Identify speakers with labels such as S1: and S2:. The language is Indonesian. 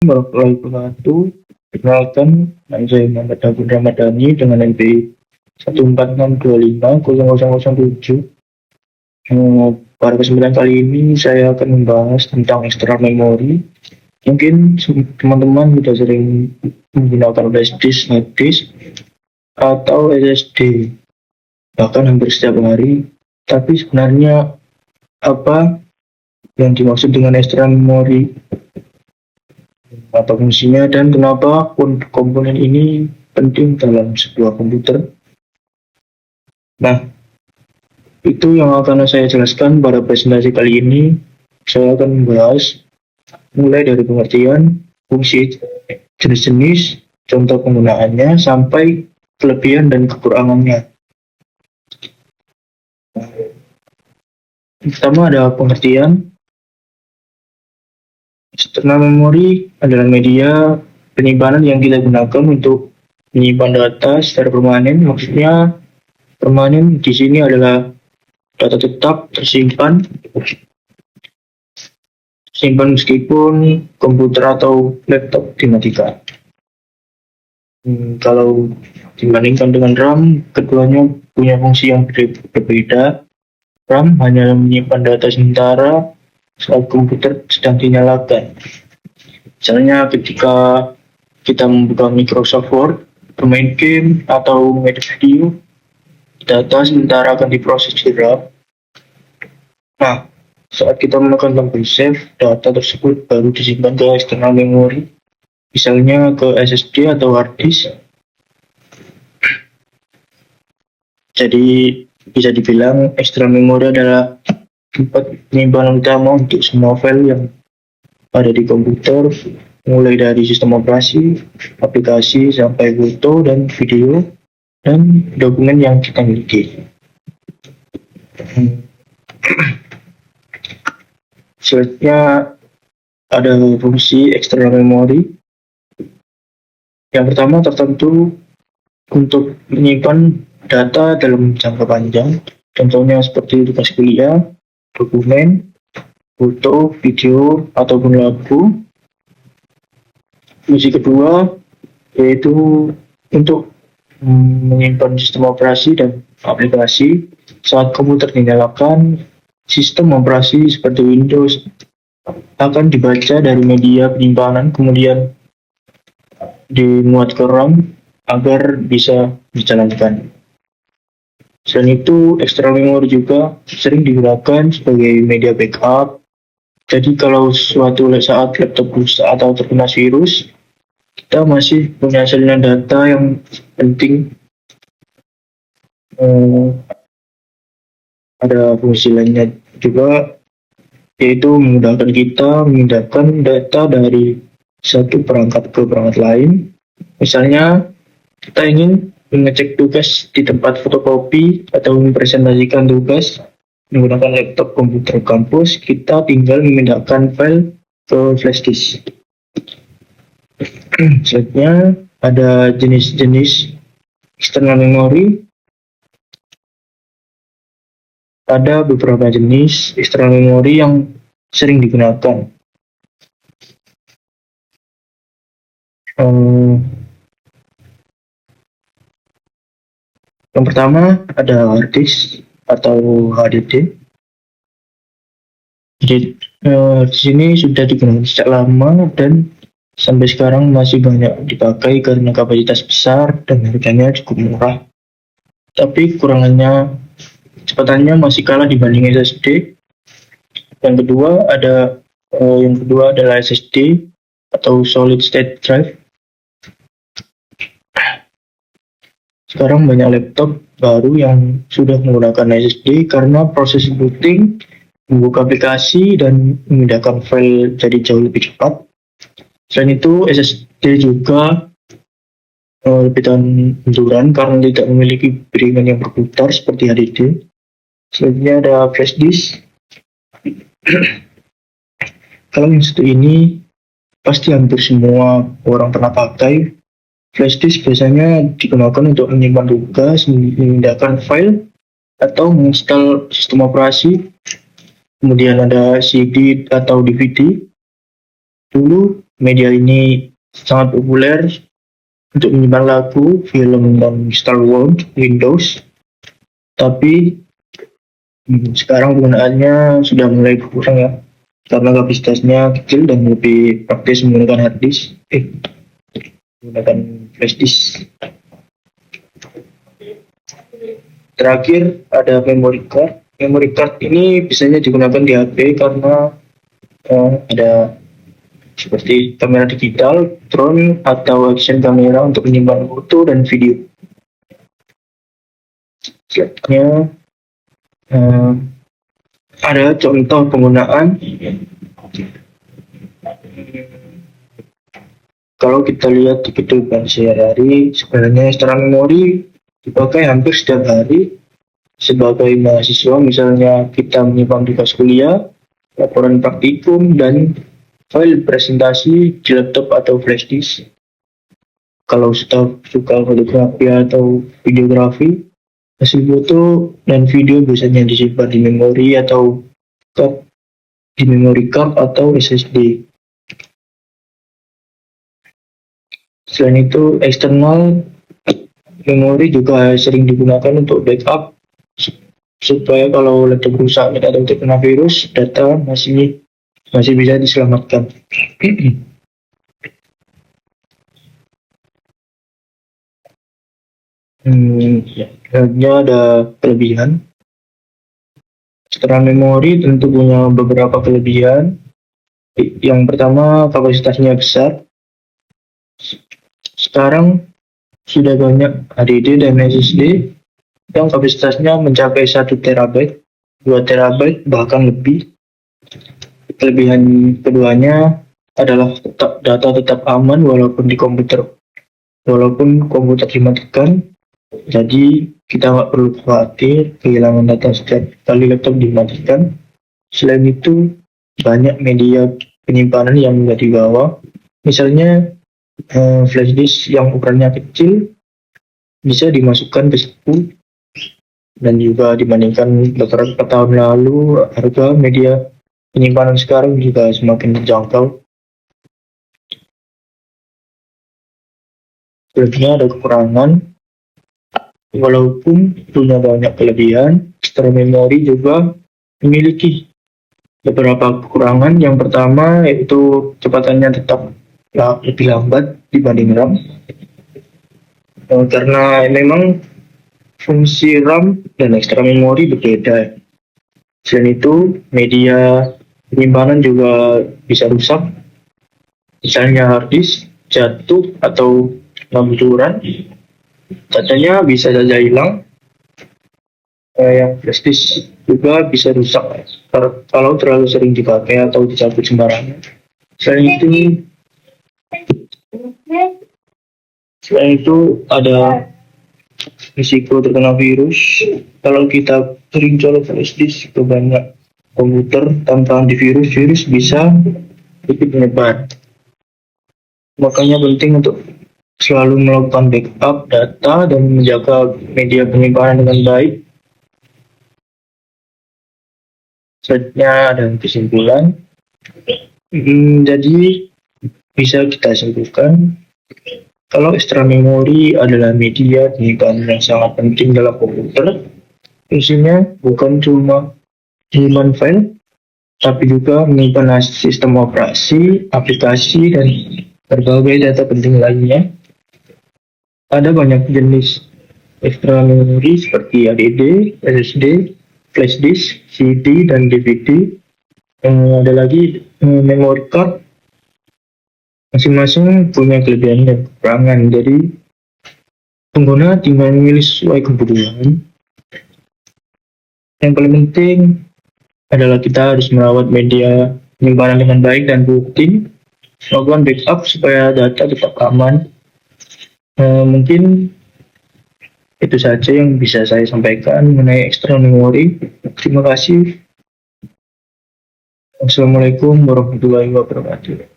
S1: Warahmatullahi wabarakatuh. Perkenalkan, nama saya Muhammad Abdul Ramadhani dengan NPI 146250007. Pada kesempatan kali ini saya akan membahas tentang external memory. Mungkin teman-teman sudah sering menggunakan flash disk, hard disk, atau SSD, bahkan hampir setiap hari. Tapi sebenarnya apa yang dimaksud dengan external memory? Apa fungsinya dan kenapa komponen ini penting dalam sebuah komputer? Nah, itu yang akan saya jelaskan pada presentasi kali ini. Saya akan membahas mulai dari pengertian, fungsi, jenis-jenis, contoh penggunaannya, sampai kelebihan dan kekurangannya. Pertama ada pengertian. External memory adalah media penyimpanan yang kita gunakan untuk menyimpan data secara permanen. Maksudnya permanen di sini adalah data tetap tersimpan meskipun komputer atau laptop dimatikan. Kalau dibandingkan dengan RAM, keduanya punya fungsi yang berbeda. RAM hanya menyimpan data sementara saat komputer sedang dinyalakan. Misalnya ketika kita membuka Microsoft Word, bermain game, atau mengedit video, data sementara akan diproses di RAM. Nah, saat kita menekan tombol save, data tersebut baru disimpan ke external memory, misalnya ke SSD atau hard disk. Jadi bisa dibilang external memory adalah tempat penyimpanan utama untuk semua file yang ada di komputer, mulai dari sistem operasi, aplikasi, sampai foto dan video, dan dokumen yang kita miliki. Selanjutnya ada fungsi external memory. Yang pertama tertentu untuk menyimpan data dalam jangka panjang, contohnya seperti tugas kuliah, dokumen, foto, video, ataupun lagu. Fungsi kedua yaitu untuk menyimpan sistem operasi dan aplikasi. Saat komputer dinyalakan, sistem operasi seperti Windows akan dibaca dari media penyimpanan, kemudian dimuat ke RAM agar bisa dijalankan. Selain itu, external memory juga sering digunakan sebagai media backup. Jadi kalau suatu saat laptop rusak atau terkena virus, kita masih punya salinan data yang penting. Ada fungsi lainnya juga, yaitu memudahkan kita memindahkan data dari satu perangkat ke perangkat lain. Misalnya, kita ingin mengecek tugas di tempat fotokopi atau mempresentasikan tugas menggunakan laptop komputer kampus, kita tinggal memindahkan file ke flash disk. Selanjutnya ada jenis-jenis external memory. Ada beberapa jenis external memory yang sering digunakan. Yang pertama ada hard disk atau HDD. Jadi di sini sudah digunakan sejak lama dan sampai sekarang masih banyak dipakai karena kapasitas besar dan harganya cukup murah. Tapi kekurangannya, kecepatannya masih kalah dibanding SSD. Yang kedua adalah SSD atau solid state drive. Sekarang banyak laptop baru yang sudah menggunakan SSD karena proses booting, membuka aplikasi, dan memindahkan file jadi jauh lebih cepat. Selain itu, SSD juga lebih tahan benturan karena tidak memiliki piringan yang berputar seperti HDD. Selanjutnya ada flash disk. Kalau yang satu ini pasti hampir semua orang pernah pakai. Flash disk biasanya digunakan untuk menyimpan tugas, memindahkan file, atau menginstal sistem operasi. Kemudian ada CD atau DVD. Dulu media ini sangat populer untuk menyimpan lagu, film, dan Star Wars Windows. Tapi sekarang penggunaannya sudah mulai berkurang ya, karena kapasitasnya kecil dan lebih praktis menggunakan hard disk, menggunakan flash disk. Terakhir ada memory card. Memory card ini biasanya digunakan di HP karena ada seperti kamera digital, drone, atau action kamera untuk menyimpan foto dan video. Selanjutnya ada contoh penggunaan. Kalau kita lihat di kehidupan sehari-hari, sebenarnya external memori dipakai hampir setiap hari. Sebagai mahasiswa, misalnya kita menyimpan tugas kuliah, laporan praktikum, dan file presentasi di laptop atau flash disk. Kalau suka fotografi atau videografi, hasil foto dan video biasanya disimpan di memori atau card, di memory card atau SSD. Selain itu, eksternal memori juga sering digunakan untuk backup supaya kalau laptop rusak atau terkena virus, data masih bisa diselamatkan. Selanjutnya ada kelebihan. External memori tentu punya beberapa kelebihan. Yang pertama, kapasitasnya besar. Sekarang sudah banyak HDD dan SSD yang kapasitasnya mencapai 1 terabyte, 2 terabyte, bahkan lebih. Kelebihan keduanya adalah data tetap aman walaupun komputer dimatikan. Jadi kita nggak perlu khawatir kehilangan data setiap kali laptop dimatikan. Selain itu, banyak media penyimpanan yang nggak dibawa. Misalnya flash disk yang ukurannya kecil bisa dimasukkan ke saku, dan juga dibandingkan beberapa tahun lalu, harga media penyimpanan sekarang juga semakin terjangkau. Selanjutnya ada kekurangan. Walaupun punya banyak kelebihan, external memori juga memiliki beberapa kekurangan. Yang pertama yaitu kecepatannya tetap lebih lambat dibanding RAM. Karena memang fungsi RAM dan external memori berbeda. Selain itu, media penyimpanan juga bisa rusak. Misalnya hard disk jatuh atau lamburan, datanya bisa saja hilang. Yang flash disk juga bisa rusak kalau terlalu sering dipakai atau dicabut sembarangan. Selain itu ada risiko terkena virus. Kalau kita sering colok flash disk ke banyak komputer tanpa antivirus, virus bisa ikut menyebar. Makanya penting untuk selalu melakukan backup data dan menjaga media penyimpanan dengan baik. Selanjutnya ada kesimpulan. Jadi bisa kita simpulkan kalau external memori adalah media penyimpanan yang sangat penting dalam komputer. Isinya bukan cuma menyimpan file, tapi juga menyimpan sistem operasi, aplikasi, dan berbagai data penting lainnya. Ada banyak jenis external memori seperti HDD, SSD, flash disk, CD, dan DVD. Ada lagi memory card. Masing-masing punya kelebihan dan kekurangan. Jadi pengguna tinggal memilih sesuai kebutuhan. Yang paling penting adalah kita harus merawat media penyimpanan dengan baik dan rutin, melakukan backup supaya data tetap aman. Mungkin itu saja yang bisa saya sampaikan mengenai external memori. Terima kasih. Wassalamualaikum warahmatullahi wabarakatuh.